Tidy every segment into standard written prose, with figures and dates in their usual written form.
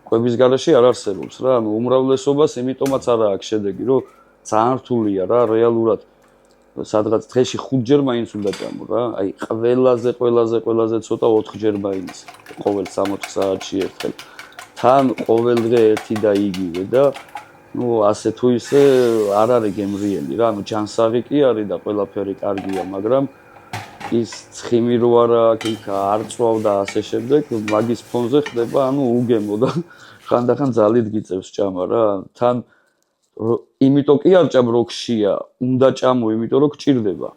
კვების garaში არ არსებობს რა, ანუ უმრავლესობას იმიტომაც არა აქვს შედეგი, რომ ძალიან რთულია რა, რეალურად სადღაც დღეში 5 ჯერ მაინც უნდა ჭამო რა, აი ყველაზე ცოტა 4 ჯერ მაინც, ყოველ 60 საათში ერთხელ. თან ყოველ დღე ერთი და იგივე და ну ასე თუ ისე არ არის გემრიელი რა, ანუ ჯანსაღი კი არის და ყველაფერი კარგია, მაგრამ ის ცხიმი რო არა აქ არ წვავ და ასე შემდეგ, მაგის ფონზე ხდება, ანუ უგემო და ხანდახან ძალით გიწევს ჭამა რა. თან იმიტომ კი არ ჭამ რო გშია, უნდა ჭამო, იმიტომ რომ გჭირდება.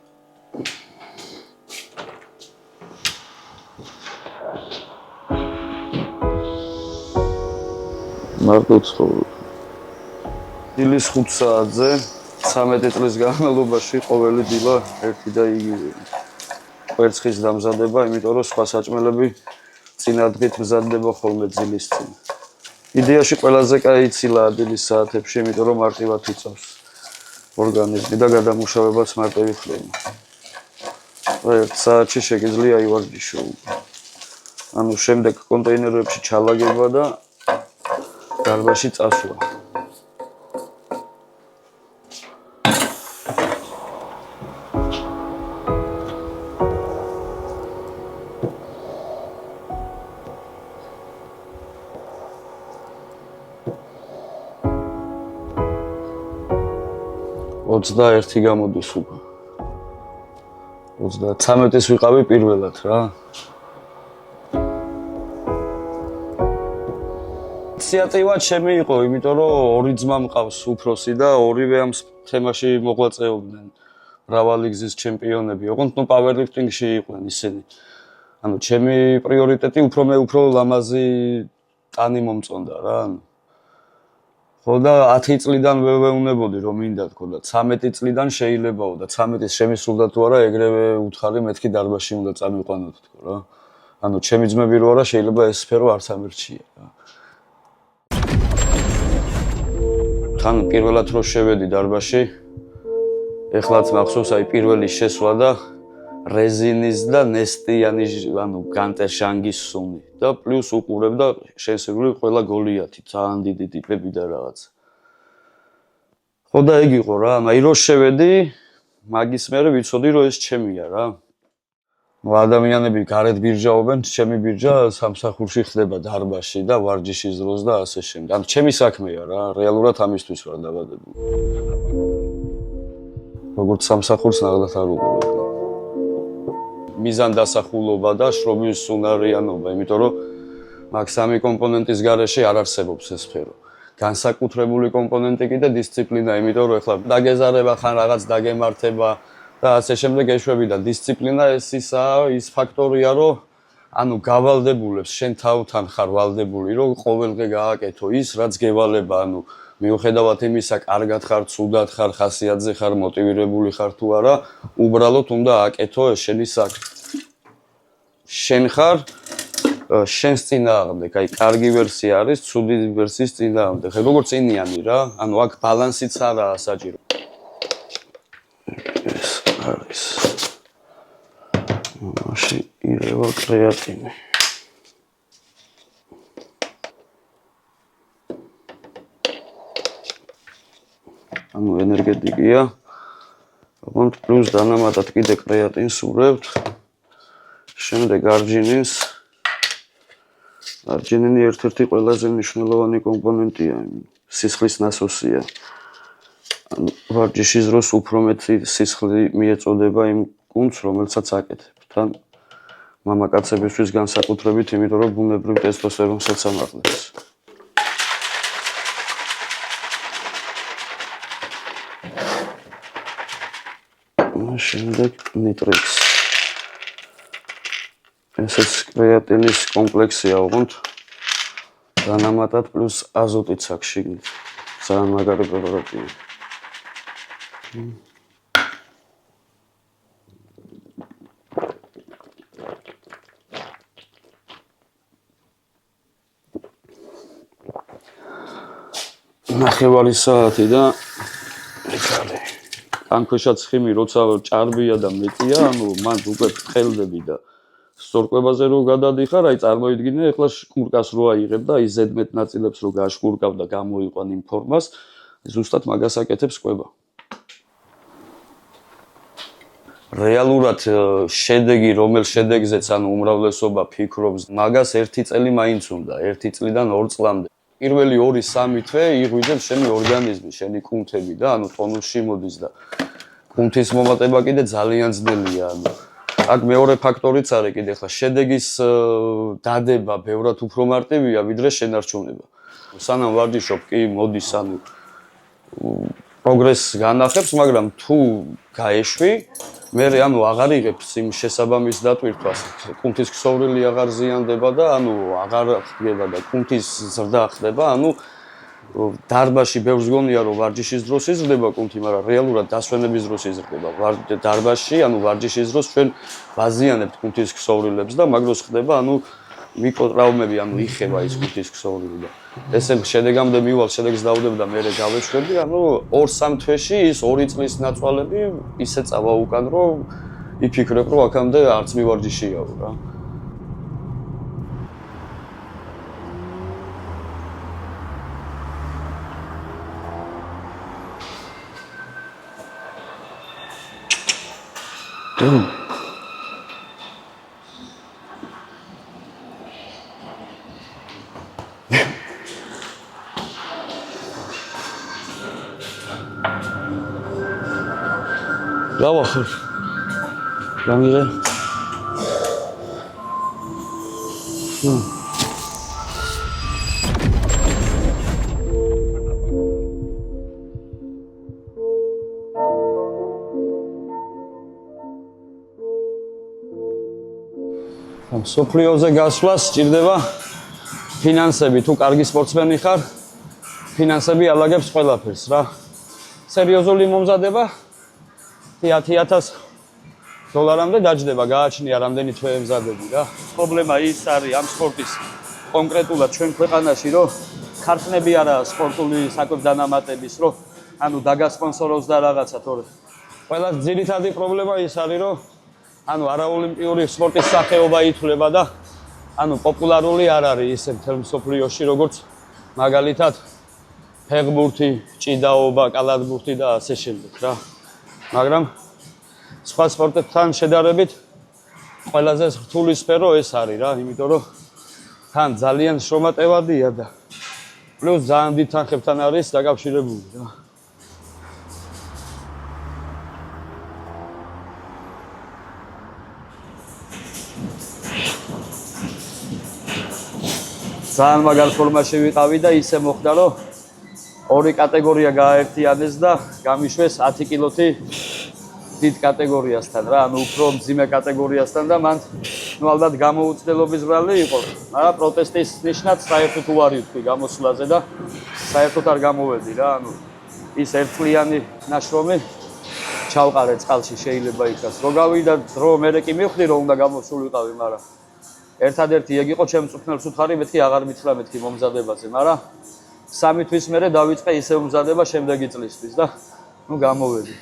მარტო ცხოვრობ. დილის 5 საათზე 13 წლის განმავლობაში ყოველი დილა ერთი და იგივე. კვერცხის დამზადება, იმიტომ რომ სხვა საჭმელები წინადღით მზადდება ხოლმე ძილის წინ. იდეაში ყველაზე კაი ცილა დილის საათებში, იმიტომ რომ მარტივად იწავს ორგანიზმი და გადამუშავებაც მარტივი ხდება. ერთ საათში შეგიძლია ივარჯიშო. ანუ შემდეგ კონტეინერებში ჩალაგება და დარბაზში წასვლა. და 21 გამოდის უკვე. 33-ის ვიყავი პირველად რა. ინიციატივა ჩემი იყო, იმიტომ რომ ორი ძმა მყავს უფროსი და ორივე ამ თემაში მოღვაწეობდნენ. მრავალი გზის ჩემპიონები, ოღონდ პავერლიფტინგში იყვნენ ისინი. ანუ ჩემი პრიორიტეტი უფრო ლამაზი ტანი მომწონდა რა. ხო და 10 წლიდან ვეუბნებოდი რომ მინდა თქო და 13 წლიდან შეიძლებაო და 13-ის შემისრულდა თუ არა ეგრევე უთხარი მეთქი დარბაზში უნდა წამიყვანოთ თქო რა. ანუ ჩემი ძმები რო არა შეიძლება ეს სფერო არც ამერჩია რა. თან პირველად რო შევედი დარბაზში ეხლაც მახსოვს აი პირველი შესვლა და რეზინის და ნესტიანის ანუ განტერშანგის სუნი და პლუს უყურებ და შესაძლოა ყველა გოლიათი ძალიან დიდი ტიპები და რაღაც. ხო და ეგ იყო რა, აი რო შევედი მაგის მერე ვიცოდი რომ ეს ჩემია რა. ნუ ადამიანები გარეთ ბირჟაობენ, ჩემი ბირჟა სამსახურში ხდება დარბაზში და ვარჯიშის დროს და ასე შემდეგ. ანუ ჩემი საქმეა რა, რეალურად ამისთვის ვარ დაბადებული. როგორც სამსახურს ნაღდათ არ უყურებ. მიზან დასახულობა და შრომის უნარიანობა, იმიტომ რომ მაგ სამი კომპონენტის გარეშე არ არსებობს ეს სფერო. განსაკუთრებული კომპონენტი კი და დისციპლინა, იმიტომ რომ ეხლა დაგეზარება ხან რაღაც დაგემართება და ასე შემდეგ ეშვები და დისციპლინა ის ფაქტორია, რომ ანუ გავალდებულებს შენ თავთან ხარ ვალდებული, რომ ყოველდღე გააკეთო ის, რაც გევალება, ანუ მიუხედავად იმისა, კარგად ხარ, ცუდად ხარ, ხასიათზე ხარ, მოტივირებული ხარ თუ არა, უბრალოდ უნდა აკეთო ეს შენი საქმე. შენ ხარ შენს წინააღმდეგ, აი კარგი ვერსია არის, ცუდი ვერსიის წინააღმდეგ. ხე როგორ წინიანი რა? ანუ აქ ბალანსიც არაა საჭირო. ეს არის. მაშინ ირევა კრეატინი. ანუ ენერგეტიკია. ოღონდ პლუს დანამატად კიდე კრეატინს ურევთ. შემდეგ არჯინინს. არჯინინი ერთ-ერთი ყველაზე მნიშვნელოვანი კომპონენტია, სისხლის ნასოსია. ანუ ვარჯიშის დროს უფრო მეტი სისხლი მიეწოდება იმ გუნდს, რომელსაც აკეთებ. თან მამაკაცებისთვის განსაკუთრებით, იმიტომ რომ ბუნებრივ ტესტოსტერონსაც ამაღლებს. შემდეგ ნიტრიქს. ესეც კრეატინის კომპლექსია, ოღონდ დანამატად პლუს აზოტიც აქვს შიგნით. ძალიან მაგარი პრეპარატია. ნახევარი საათი და ეხლა ან ქვეშა ცხიმი როცა ჭარბია და მეტია, ანუ მან უკვე ფხელდები და სწორკვებაზე რო გადადიხარ, აი წარმოიდგინე, ეხლა შკურკას რო აიღებ და აი ზედმეტ ნაწილებს რო გაშკურკავ და გამოიყვან იმ ფორმას, ზუსტად მაგას აკეთებს კვება. რეალურად შედეგი, რომელ შედეგზეც ანუ უმრავლესობა ფიქრობს, მაგას 1 წელი მაინც უნდა, 1 წლიდან 2 წლამდე. პირველი 2-3 თვე იღვიძებს შენი ორგანიზმი, შენი კუნთები და ანუ ტონუსში მოდის და კუნთის მომატება კიდე ძალიან ძნელია, ანუ აქ მეორე ფაქტორიც არის კიდე ხა შედეგის დადება ბევრად უფრო მარტივია ვიდრე შენარჩუნება. სანამ ვარჯიშობ კი მოდის ანუ პროგრესს განახებს, მაგრამ თუ გაეშვი, მე ანუ აღარ იღებს იმ შესაბამის დატვირთვას, კუნთის ქსოვრილი აღარ ზიანდება და ანუ აღარ ხდება და კუნთის ზრდა ხდება, ანუ დარბაში ბევრს გონია რომ ვარჯიშის დროს იზრდება კუნთი, მაგრამ რეალურად დასვენების დროს იზრდება. დარბაში, ანუ ვარჯიშის დროს ჩვენ ვაზიანებთ კუნთის ქსოვრილებს და მაგ დროს ხდება, ანუ მიკროტრავმები, ანუ იხება ის კუნთის ქსოვრილი და ესე შედეგამდე მივალ, შედეგს დავდებ და მერე გავეშვები, ანუ 2-3 თვეში ის 2 წლის ნაცვალები ისე წავა უკან, რომ იფიქრებ, რომ აქამდე არც მივარჯიშიაო რა. გავახურ. გამიღე. მსოფლიოზე გასვლას სჭირდება ფინანსები, თუ კარგი სპორტსმენი ხარ, ფინანსები ალაგებს ყველაფერს რა. სერიოზული მომზადება $10,000-მდე დაჯდება, გააჩნია რამდენი თვე ემზადები რა. პრობლემა ის არის ამ სპორტის კონკრეტულად ჩვენ ქვეყანაში, რომ ქარხნები არაა სპორტული საკვებ დანამატების, რომ ანუ დაგასპონსოროს და რაღაცა თორე. ყველა ძირითადი პრობლემა ის არის, რომ ანუ არაოლიმპიური სპორტის სახეობა ითვლება და ანუ პოპულარული არ არის ისე მთელ მსოფლიოში, როგორც მაგალითად ფეხბურთი, ჭიდაობა, კალათბურთი და ასე შემდეგ რა. მაგრამ სხვა სპორტებთან შედარებით ყველაზე რთული სფერო ეს არის რა, იმიტომ რომ თან ძალიან შრომატევადია და პლუს ძალიან დიდ თანხებთან არის დაკავშირებული რა. ძალიან მაგარ ფორმაში ვიყავი და ისე მოხდა რომ ორი კატეგორია გააერთიანეს და გამიშვეს 10 კილოთი დიდ კატეგორიასთან რა, ანუ უფრო მძიმე კატეგორიასთან და მან ნუ ალბათ გამოუცდელობის ბრალი იყო, მაგრამ პროტესტის ნიშნად საერთოდ უარი ვთქვი გამოსვლაზე და საერთოდ არ გამოვედი რა, ანუ ის ერთწლიანი ნაშრომი ჩავყარე წყალში შეიძლება იქაც. რო გავიდა დრო მერე კი მივხვდი რომ უნდა გამოსულიყავი, მაგრამ ერთადერთი ეგ იყო ჩემ მწუხნელს უთხარი, მეთქი აღარ მითხრა მეთქი მომზადებაზე, მაგრამ 3 თვის მერე დავიწყე ისე მომზადება შემდეგი წლისთვის და ნუ გამოვედი.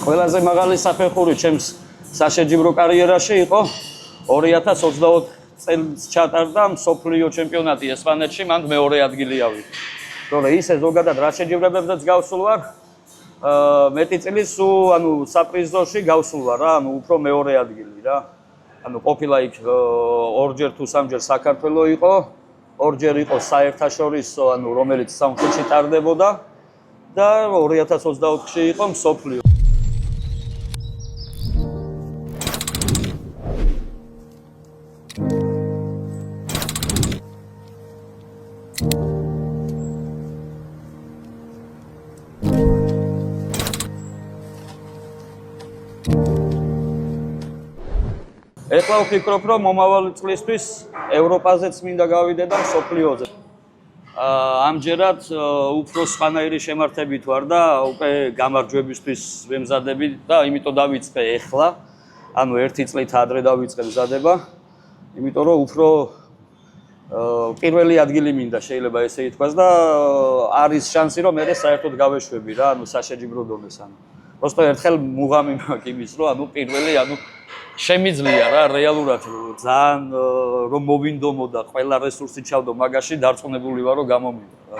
ყველაზე მაღალი საფეხური ჩემს საშეჯიბრო კარიერაში იყო 2024 წელს ჩატარდა მსოფლიო ჩემპიონატი ესპანეთში, მან მეორე ადგილი ავიღო. თორე ისე ზოგადად რა შეჯიბრებებზეც გავსულ ვარ, მეტი წელი სულ ანუ საპრიზოში გავსულ ვარ რა, ანუ უფრო მეორე ადგილი რა. ანუ ყოფილა იქ 2-ჯერ თუ 3-ჯერ საქართველო იყო, 2-ჯერ იყო საერთაშორისო, ანუ რომელიც სამხრეთში ტარდებოდა და 2024-ში იყო მსოფლიო. ეხლა ვფიქრობ, რომ მომავალი წლისთვის ევროპაზეც მინდა გავიდე და მსოფლიოზე. ამჯერად უფრო სხვანაირი შემართებით ვარ და უკვე გამარჯვებისთვის ვემზადები და იმიტომ დავიწყე ეხლა, ანუ 1 წლით ადრე დავიწყე მზადება, იმიტომ რომ უფრო პირველი ადგილი მინდა შეიძლება ესე ითქვას და არის შანსი რომ მე საერთოდ გავეშვები რა, ანუ საშეჯიბრო დონეს ანუ. просто ერთხელ მუღამი მაქვს იმის რომ ანუ პირველი ანუ შემიძლია რა რეალურად ძალიან რომ მოვინდომო და ყველა რესურსი ჩავდო მაგაში დარწმუნებული ვარ რომ გამომივიდა რა.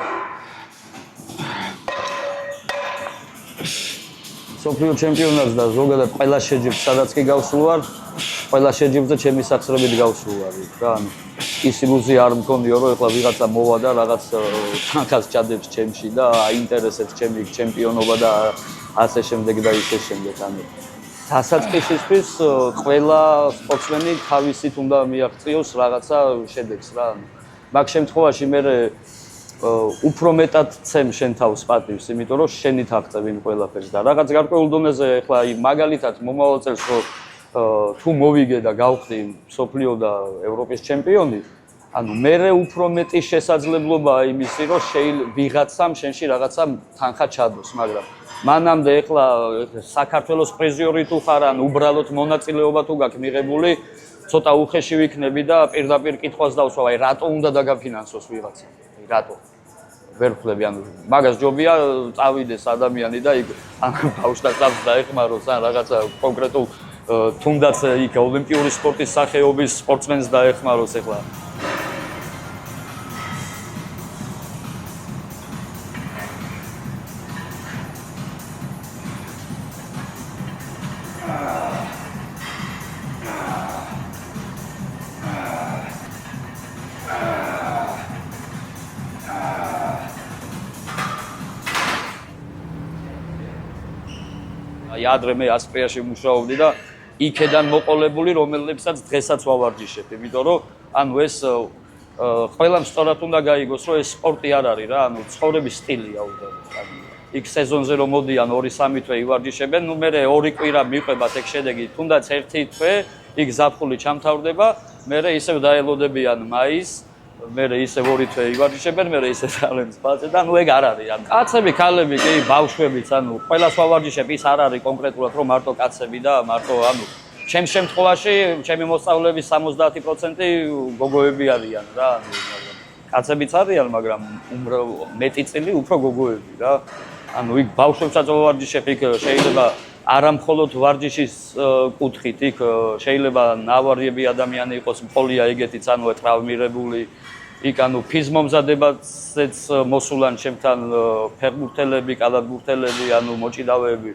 სოფლიო ჩემპიონატს და ზოგადად ყველა შეჯიბრს სადაც კი გავსულ ვარ, ყველა შეჯიბრზე ჩემი სახსრებით გავსულ ვარ რა. ანუ ის ილუზია არ მქონიო რომ ეხლა ვიღაცა მოვა და რაღაც თანხას ჩადებს ჩემში და აინტერესებს ჩემი ჩემპიონობა და ასე შემდეგ და ისე შემდეგ. ანუ დასაწყისისთვის ყველა სპორტსმენი თავისით უნდა მიაღწიოს რაღაცა შედეგს რა. ანუ მაგ შემთხვევაში მე უფრო მეტად ცემ შენ თავს პატივს, იმიტომ რომ შენით აღწევ იმ ყველაფერს და რაღაც გარკვეულ დონეზე ეხლა მაგალითად მომავალ წელს რომ თუ მოვიგე და გავხდი მსოფლიო და ევროპის ჩემპიონი, ანუ მე უფრო მეტი შესაძლებლობაა იმისი, რომ ვიღაცამ შენში რაღაცა თანხა ჩადოს, მაგრამ მანამდე ეხლა საქართველოს პრიზიორი თუ ხარ, ან უბრალოდ მონაწილეობა თუ გაქვს მიღებული, ცოტა უხეში ვიქნები და პირდაპირ კითხვას დავსვა, აი რატო უნდა დაგაფინანსოს ვიღაცა? რატო? ვერ ვხვდები, ანუ მაგას ჯობია წავიდეს ადამიანი და იქ ან ბავშვს დაეხმაროს, ან რაღაცა კონკრეტულ თუნდაც იქ ოლიმპიური სპორტის სახეობის სპორტსმენს დაეხმაროს ეხლა. ადრე მე ასპრიაში მუშაობდი და იქედან მოყოლებული რომელებსაც დღესაც ვავარჯიშებ, იმიტომ რომ ანუ ეს ყველამ სწორად უნდა გაიგოს, რომ ეს სპორტი არ არის რა, ანუ ცხოვრების სტილია უბრალოდ. ანუ იქ სეზონზე რომ მოდიან 2-3 თვე ივარჯიშებენ, ნუ მე 2 კვირა მიყვებათ ეგ შედეგი, თუნდაც 1 თვე იქ ზაფხული ჩამთავრდება, მე ისევ დაელოდებიან მაისს, მე ისევ 2 თვე ივარჯიშებენ, მე ისევ ძალიან სპაცე და ნუ ეგ არ არის. ანუ კაცები, ქალები, კი, ბავშვებიც, ანუ ყველას ვავარჯიშებ, ის არ არის კონკრეტულად რომ მარტო კაცები და მარტო ანუ ჩემს შემთხვევაში ჩემი მოსწავლეების 70% გოგოები არიან რა, ანუ კაცებიც არიან, მაგრამ მეტი წილი უფრო გოგოები რა. ანუ იქ ბავშვებსაც ვავარჯიშებ, იქ შეიძლება არა მხოლოდ ვარჯიშის კუთხით, იქ შეიძლება ნავარიები ადამიანი იყოს, მხოლია ეგეთიც, ანუ ტრავმირებული, იქ ანუ ფიზმომზადებაზეც მოსულან ჩემთან ფეხბურთელები, კალათბურთელები, ანუ მოჭიდავეები.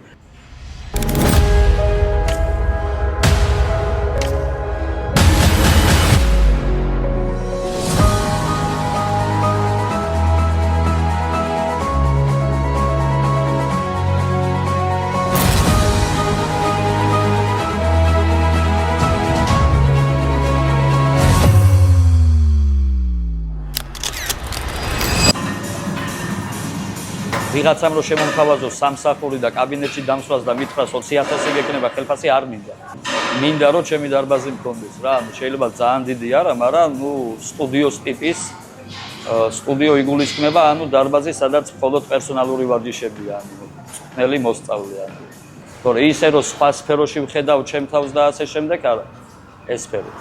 ვიღაცამ რომ შემომთავაზოს სამსახური და კაბინეტში დამსვას და მითხრას 20,000 გეკნება ხელფასი არ მინდა. მინდა რომ ჩემი დარბაზი მქონდეს რა, ანუ შეიძლება ძალიან დიდი არა, მაგრამ ნუ სტუდიოს ტიპის სტუდიო იგულისხმება, ანუ დარბაზი, სადაც მხოლოდ პერსონალური ვარჯიშებია, ანუ წვნელი მოსწავლე, ანუ. თორე ისე რომ სხვა სფეროში ვხედავ ჩემ თავს და ასე შემდეგ არა, ეს სფერო.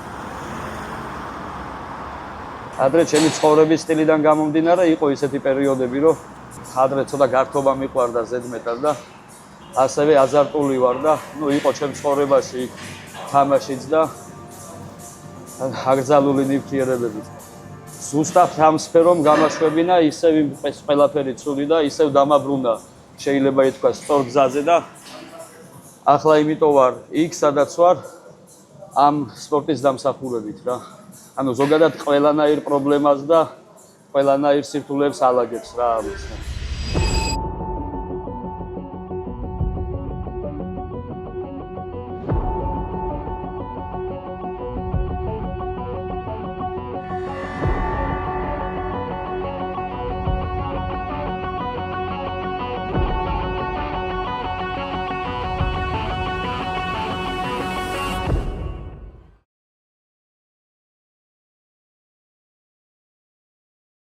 ადრე ჩემი ცხოვრების სტილიდან გამომდინარე იყო ისეთი პერიოდები, რომ ადრე ცოტა გართობა მიყვარდა ზედმეტად და ასევე აზარტული ვარ და ნუ იყო ჩემ ცხოვრებაში თამაშიც და აკრძალული ნივთიერებებით. ზუსტად ამ სფერომ გამაშვებინა, ისევ ეს ყველაფერი ცუდი და ისევ დამაბრუნა შეიძლება ითქვას სწორ გზაზე და ახლა იმიტომ ვარ იქ სადაც ვარ ამ სპორტის დამსახურებით რა. ანუ ზოგადად ყველანაირ პრობლემას და ყველანაირ სირთულეებს ალაგებს რა ამის.